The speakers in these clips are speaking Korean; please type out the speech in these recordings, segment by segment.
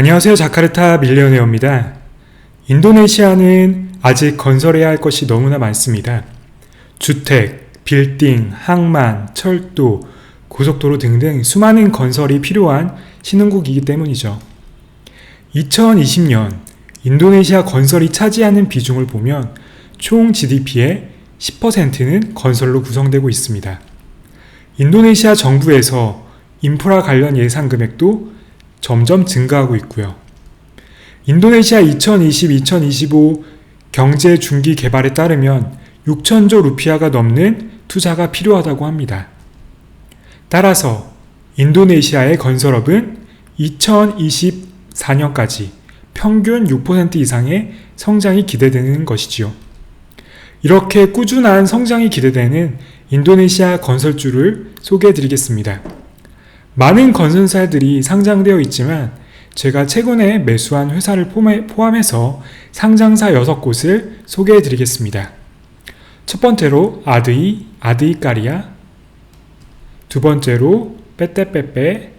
안녕하세요. 자카르타 밀리어네어입니다. 인도네시아는 아직 건설해야 할 것이 너무나 많습니다. 주택, 빌딩, 항만, 철도, 고속도로 등등 수많은 건설이 필요한 신흥국이기 때문이죠. 2020년 인도네시아 건설이 차지하는 비중을 보면 총 GDP의 10%는 건설로 구성되고 있습니다. 인도네시아 정부에서 인프라 관련 예산 금액도 점점 증가하고 있고요. 인도네시아 2020-2025 경제 중기 개발에 따르면 6천조 루피아가 넘는 투자가 필요하다고 합니다. 따라서 인도네시아의 건설업은 2024년까지 평균 6% 이상의 성장이 기대되는 것이지요. 이렇게 꾸준한 성장이 기대되는 인도네시아 건설주를 소개해드리겠습니다. 많은 건설사들이 상장되어 있지만 제가 최근에 매수한 회사를 포함해서 상장사 6곳을 소개해 드리겠습니다. 첫 번째로 아드이까리아, 두 번째로 빼떼빼빼,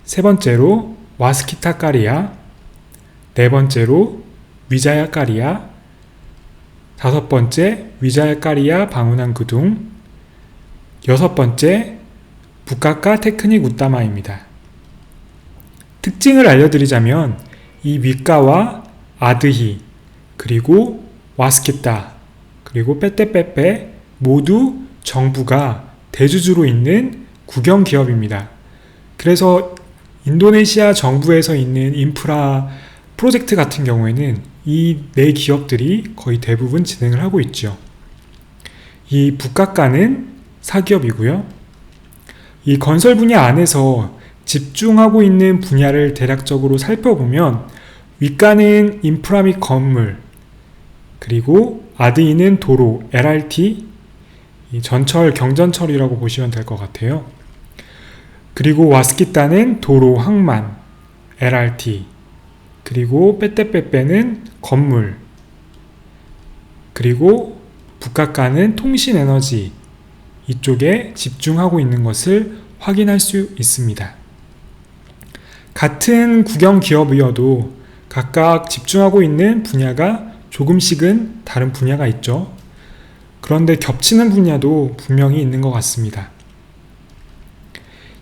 세 번째로 와스키타까리아, 네 번째로 위자야까리아, 다섯 번째 위자야까리아 방운항구둥, 여섯 번째 부카카 테크닉 우타마입니다. 특징을 알려드리자면 이 위카와 아드히, 그리고 와스키타, 그리고 빼떼빼빼 모두 정부가 대주주로 있는 국영 기업입니다. 그래서 인도네시아 정부에서 있는 인프라 프로젝트 같은 경우에는 이 네 기업들이 거의 대부분 진행을 하고 있죠. 이 부카카는 사기업이고요. 이 건설 분야 안에서 집중하고 있는 분야를 대략적으로 살펴보면 위가는 인프라 및 건물, 그리고 아드이는 도로, LRT, 전철, 경전철이라고 보시면 될 것 같아요. 그리고 와스키타는 도로, 항만, LRT, 그리고 빼떼빼빼는 건물, 그리고 부카카는 통신에너지, 이쪽에 집중하고 있는 것을 확인할 수 있습니다. 같은 국영 기업이어도 각각 집중하고 있는 분야가 조금씩은 다른 분야가 있죠. 그런데 겹치는 분야도 분명히 있는 것 같습니다.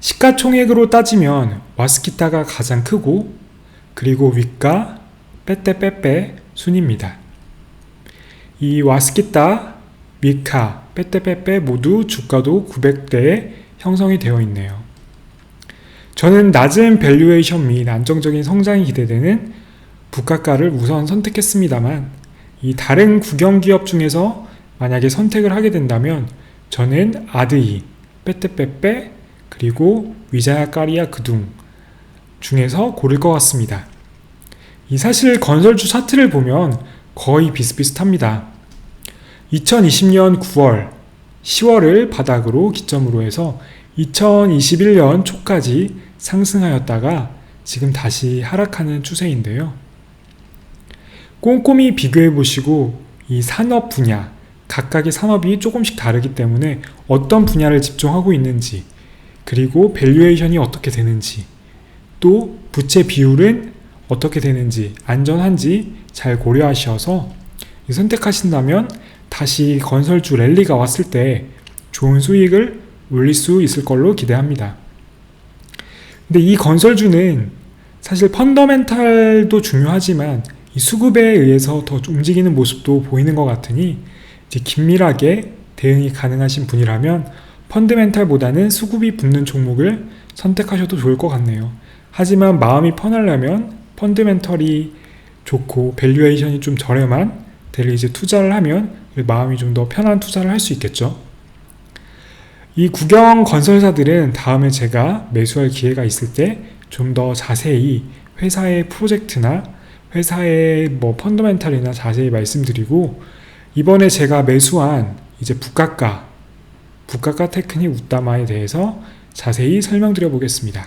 시가총액으로 따지면 와스키타가 가장 크고, 그리고 위가, 빼떼빼빼 순입니다. 이 와스키타, 위카, 빼떼빼빼 모두 주가도 900대에 형성이 되어 있네요. 저는 낮은 밸류에이션 및 안정적인 성장이 기대되는 부카카를 우선 선택했습니다만 이 다른 국영기업 중에서 만약에 선택을 하게 된다면 저는 아드이, 빼떼빼빼, 그리고 위자야까리아 그둥 중에서 고를 것 같습니다. 이 사실 건설주 차트를 보면 거의 비슷비슷합니다. 2020년 9월, 10월을 바닥으로 기점으로 해서 2021년 초까지 상승하였다가 지금 다시 하락하는 추세인데요. 꼼꼼히 비교해 보시고 이 산업 분야, 각각의 산업이 조금씩 다르기 때문에 어떤 분야를 집중하고 있는지, 그리고 밸류에이션이 어떻게 되는지, 또 부채 비율은 어떻게 되는지, 안전한지 잘 고려하셔서 선택하신다면 다시 건설주 랠리가 왔을 때 좋은 수익을 올릴 수 있을 걸로 기대합니다. 근데 이 건설주는 사실 펀더멘탈도 중요하지만 이 수급에 의해서 더 움직이는 모습도 보이는 것 같으니 이제 긴밀하게 대응이 가능하신 분이라면 펀더멘탈보다는 수급이 붙는 종목을 선택하셔도 좋을 것 같네요. 하지만 마음이 편하려면 펀더멘털이 좋고 밸류에이션이 좀 저렴한 데를 이제 투자를 하면 마음이 좀 더 편한 투자를 할 수 있겠죠. 이 국영 건설사들은 다음에 제가 매수할 기회가 있을 때 좀 더 자세히 회사의 프로젝트나 회사의 펀더멘탈이나 자세히 말씀드리고, 이번에 제가 매수한 이제 부카카 테크닉 우타마에 대해서 자세히 설명드려 보겠습니다.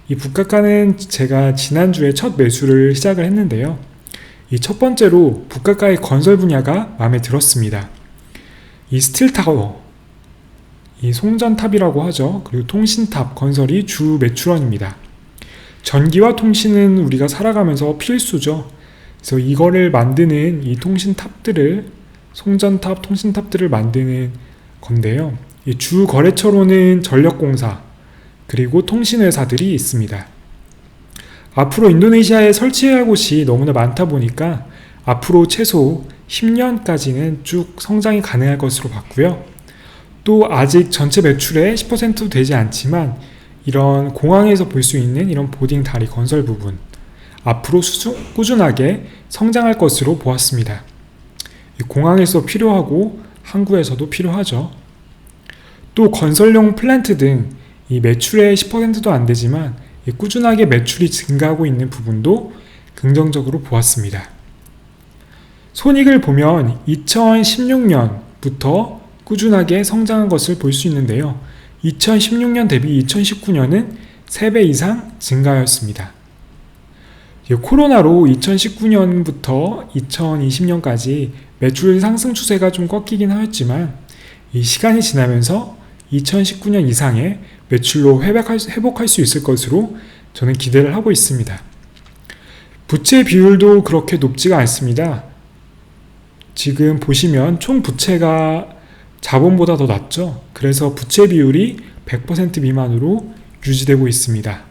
이 부카카는 제가 지난주에 첫 매수를 시작을 했는데요. 이 첫 번째로 부카카의 건설 분야가 마음에 들었습니다. 이 스틸타워, 이 송전탑이라고 하죠. 그리고 통신탑 건설이 주 매출원입니다. 전기와 통신은 우리가 살아가면서 필수죠. 그래서 이거를 만드는 이 통신탑들을, 송전탑, 통신탑들을 만드는 건데요. 이 주 거래처로는 전력공사, 그리고 통신회사들이 있습니다. 앞으로 인도네시아에 설치해야 할 곳이 너무나 많다 보니까 앞으로 최소 10년까지는 쭉 성장이 가능할 것으로 봤고요. 또 아직 전체 매출의 10%도 되지 않지만 이런 공항에서 볼 수 있는 이런 보딩 다리 건설 부분, 앞으로 꾸준하게 성장할 것으로 보았습니다. 공항에서 필요하고 항구에서도 필요하죠. 또 건설용 플랜트 등 이 매출의 10%도 안 되지만 꾸준하게 매출이 증가하고 있는 부분도 긍정적으로 보았습니다. 손익을 보면 2016년부터 꾸준하게 성장한 것을 볼 수 있는데요. 2016년 대비 2019년은 3배 이상 증가하였습니다. 코로나로 2019년부터 2020년까지 매출 상승 추세가 좀 꺾이긴 하였지만 이 시간이 지나면서 2019년 이상의 매출로 회복할 수 있을 것으로 저는 기대를 하고 있습니다. 부채 비율도 그렇게 높지가 않습니다. 지금 보시면 총 부채가 자본보다 더 낮죠. 그래서 부채 비율이 100% 미만으로 유지되고 있습니다.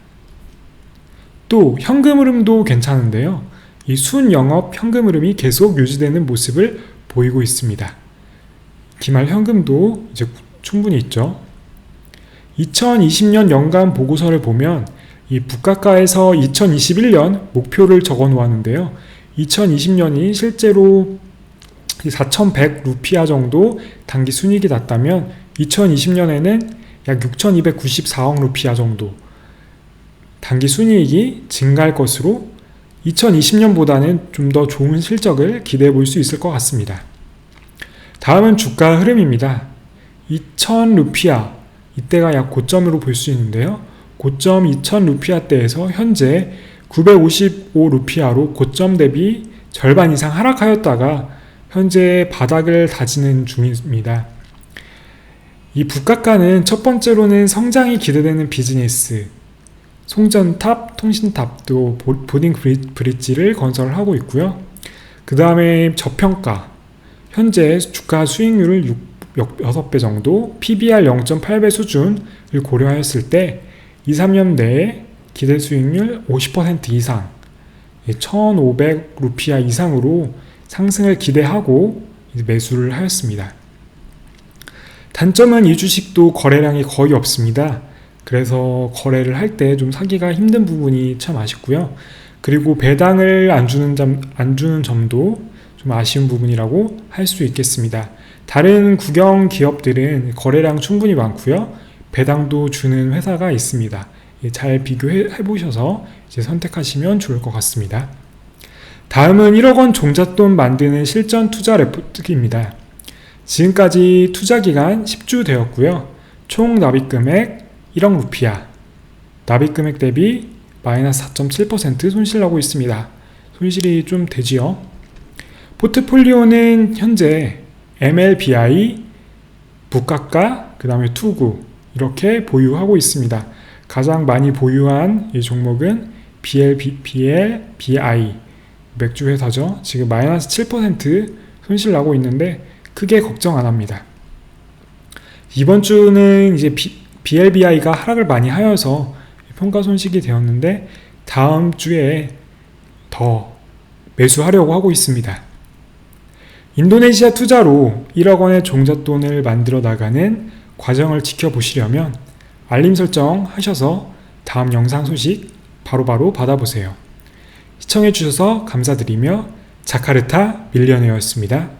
또 현금 흐름도 괜찮은데요. 이 순영업 현금 흐름이 계속 유지되는 모습을 보이고 있습니다. 기말 현금도 이제 충분히 있죠. 2020년 연간 보고서를 보면 이 북카카에서 2021년 목표를 적어 놓았는데요. 2020년이 실제로 4,100 루피아 정도 단기 순이익이 났다면 2020년에는 약 6,294억 루피아 정도 단기 순이익이 증가할 것으로 2020년보다는 좀 더 좋은 실적을 기대해 볼 수 있을 것 같습니다. 다음은 주가 흐름입니다. 2,000 루피아, 이때가 약 고점으로 볼 수 있는데요. 고점 2,000 루피아 대에서 현재 955 루피아로 고점 대비 절반 이상 하락하였다가 현재 바닥을 다지는 중입니다. 이 북카카는 첫 번째로는 성장이 기대되는 비즈니스, 송전탑, 통신탑도 보딩 브릿지를 건설하고 있고요. 그 다음에 저평가, 현재 주가 수익률을 6배 정도, PBR 0.8배 수준을 고려하였을 때 2-3년 내에 기대 수익률 50% 이상, 1,500 루피아 이상으로 상승을 기대하고 매수를 하였습니다. 단점은 이 주식도 거래량이 거의 없습니다. 그래서 거래를 할 때 좀 사기가 힘든 부분이 참 아쉽고요. 그리고 배당을 안 주는 점도 좀 아쉬운 부분이라고 할 수 있겠습니다. 다른 국영 기업들은 거래량 충분히 많고요. 배당도 주는 회사가 있습니다. 잘 비교해 보셔서 이제 선택하시면 좋을 것 같습니다. 다음은 1억 원 종잣돈 만드는 실전 투자 레포트입니다. 지금까지 투자 기간 10주 되었고요. 총 납입 금액 1억 루피아, 납입 금액 대비 마이너스 4.7% 손실나고 있습니다. 손실이 좀 되지요. 포트폴리오는 현재 MLBI, 북카카, 그 다음에 투구 이렇게 보유하고 있습니다. 가장 많이 보유한 이 종목은 BI 맥주 회사죠. 지금 마이너스 7% 손실 나고 있는데 크게 걱정 안 합니다. 이번 주는 이제 BLBI가 하락을 많이 하여서 평가 손실이 되었는데 다음 주에 더 매수하려고 하고 있습니다. 인도네시아 투자로 1억 원의 종잣돈을 만들어 나가는 과정을 지켜보시려면 알림 설정 하셔서 다음 영상 소식 바로바로 받아보세요. 시청해주셔서 감사드리며 자카르타 밀리어네어였습니다.